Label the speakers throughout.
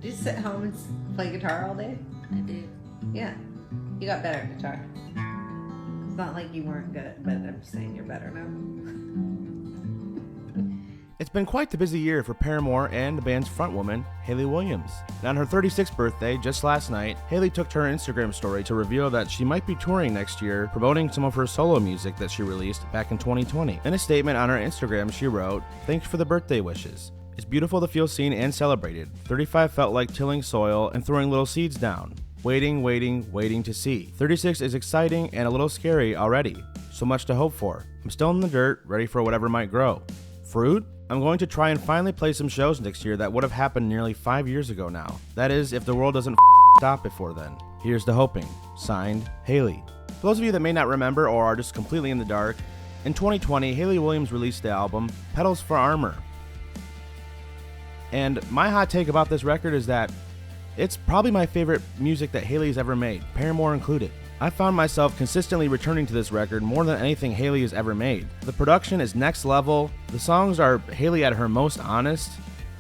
Speaker 1: you sit home and play guitar all day?
Speaker 2: I did.
Speaker 1: Yeah. You got better at guitar. It's not like you weren't good, but I'm saying you're better now.
Speaker 3: It's been quite the busy year for Paramore and the band's frontwoman, Hayley Williams. And on her 36th birthday, just last night, Hayley took to her Instagram story to reveal that she might be touring next year, promoting some of her solo music that she released back in 2020. In a statement on her Instagram, she wrote, "Thanks for the birthday wishes. It's beautiful to feel seen and celebrated. 35 felt like tilling soil and throwing little seeds down. Waiting to see. 36 is exciting and a little scary already. So much to hope for. I'm still in the dirt, ready for whatever might grow. Fruit? I'm going to try and finally play some shows next year that would have happened nearly 5 years ago now. That is, if the world doesn't stop before then. Here's to hoping. Signed, Hayley." For those of you that may not remember or are just completely in the dark, in 2020, Hayley Williams released the album Petals For Armor. And my hot take about this record is that it's probably my favorite music that Hayley's ever made, Paramore included. I found myself consistently returning to this record more than anything Hayley has ever made. The production is next level, the songs are Hayley at her most honest,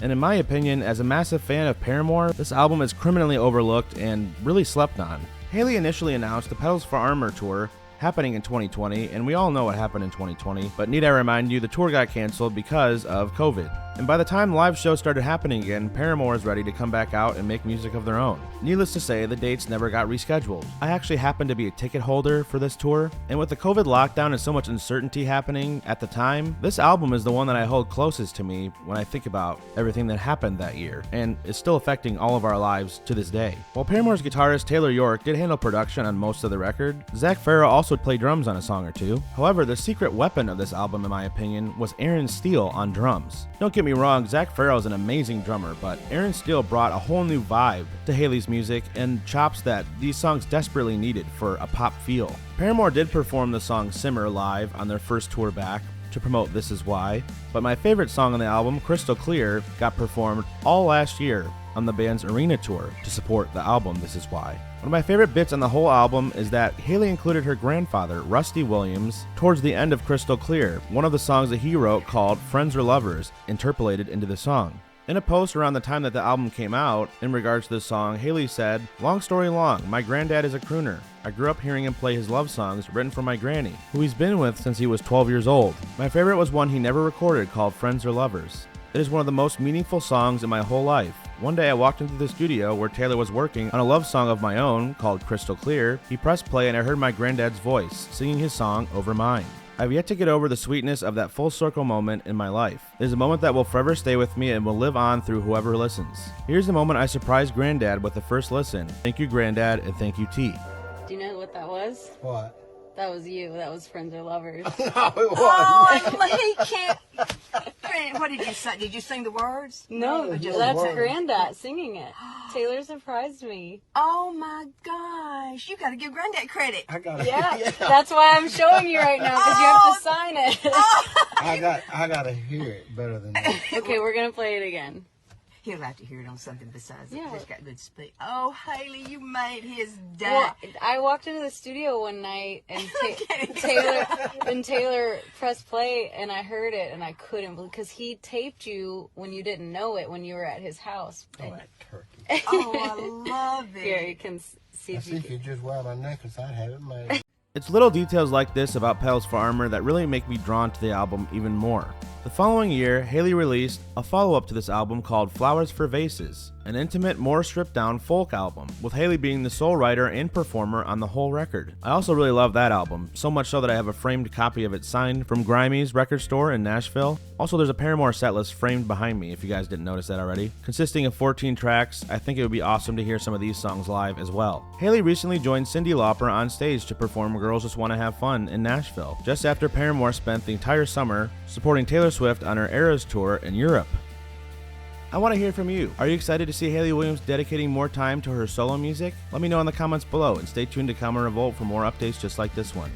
Speaker 3: and in my opinion, as a massive fan of Paramore, this album is criminally overlooked and really slept on. Hayley initially announced the Petals For Armor tour happening in 2020, and we all know what happened in 2020, but need I remind you, the tour got canceled because of COVID. And by the time live shows started happening again, Paramore is ready to come back out and make music of their own. Needless to say, the dates never got rescheduled. I actually happened to be a ticket holder for this tour, and with the COVID lockdown and so much uncertainty happening at the time, this album is the one that I hold closest to me when I think about everything that happened that year, and is still affecting all of our lives to this day. While Paramore's guitarist Taylor York did handle production on most of the record, Zach Farrell also played drums on a song or two. However, the secret weapon of this album, in my opinion, was Aaron Steele on drums. Don't get me wrong, Zach Farrell is an amazing drummer, but Aaron Steele brought a whole new vibe to Hayley's music and chops that these songs desperately needed for a pop feel. Paramore did perform the song Simmer live on their first tour back to promote This Is Why, but my favorite song on the album, Crystal Clear, got performed all last year on the band's arena tour to support the album This Is Why. One of my favorite bits on the whole album is that Hayley included her grandfather, Rusty Williams, towards the end of Crystal Clear, one of the songs that he wrote called Friends or Lovers, interpolated into the song. In a post around the time that the album came out, in regards to this song, Hayley said, "Long story long, my granddad is a crooner. I grew up hearing him play his love songs written for my granny, who he's been with since he was 12 years old. My favorite was one he never recorded called Friends or Lovers. It is one of the most meaningful songs in my whole life. One day I walked into the studio where Taylor was working on a love song of my own called Crystal Clear. He pressed play and I heard my granddad's voice singing his song over mine. I've yet to get over the sweetness of that full circle moment in my life. It is a moment that will forever stay with me and will live on through whoever listens. Here's the moment I surprised Granddad with the first listen. Thank you, Granddad, and thank you, T."
Speaker 2: Do you know what that was?
Speaker 4: What?
Speaker 2: That was you. That was Friends or Lovers.
Speaker 4: No, it wasn't.
Speaker 5: Oh, he can't. What did you say? Did you sing the words?
Speaker 2: No,
Speaker 4: just
Speaker 2: that's
Speaker 4: words.
Speaker 2: Granddad singing it. Taylor surprised me.
Speaker 5: Oh my gosh! You got to give Granddad credit.
Speaker 4: I got it.
Speaker 2: Yeah, that's why I'm showing you right now, because you have to sign it.
Speaker 4: I gotta hear it better than that.
Speaker 2: Okay, we're gonna play it again.
Speaker 5: He'll have to hear it on something besides it.
Speaker 2: Yeah.
Speaker 5: Just got good speed. Oh, Hayley, you made his day.
Speaker 2: Well, I walked into the studio one night and Taylor pressed play and I heard it and I couldn't believe, because he taped you when you didn't know it when you were at his house.
Speaker 4: Oh, that turkey.
Speaker 5: Oh, I love it.
Speaker 2: Here, you can see
Speaker 4: I
Speaker 2: if
Speaker 4: see
Speaker 2: you
Speaker 4: if you
Speaker 2: can.
Speaker 4: just wear my necklace, I'd have it made.
Speaker 3: It's little details like this about Petals For Armor that really make me drawn to the album even more. The following year, Hayley released a follow-up to this album called Flowers for Vases, an intimate, more stripped-down folk album, with Hayley being the sole writer and performer on the whole record. I also really love that album, so much so that I have a framed copy of it signed from Grimey's record store in Nashville. Also, there's a Paramore setlist framed behind me, if you guys didn't notice that already. Consisting of 14 tracks, I think it would be awesome to hear some of these songs live as well. Hayley recently joined Cyndi Lauper on stage to perform Girls Just Wanna Have Fun in Nashville, just after Paramore spent the entire summer supporting Taylor Swift on her Eras tour in Europe. I want to hear from you. Are you excited to see Hayley Williams dedicating more time to her solo music? Let me know in the comments below, and stay tuned to Revolt for more updates just like this one.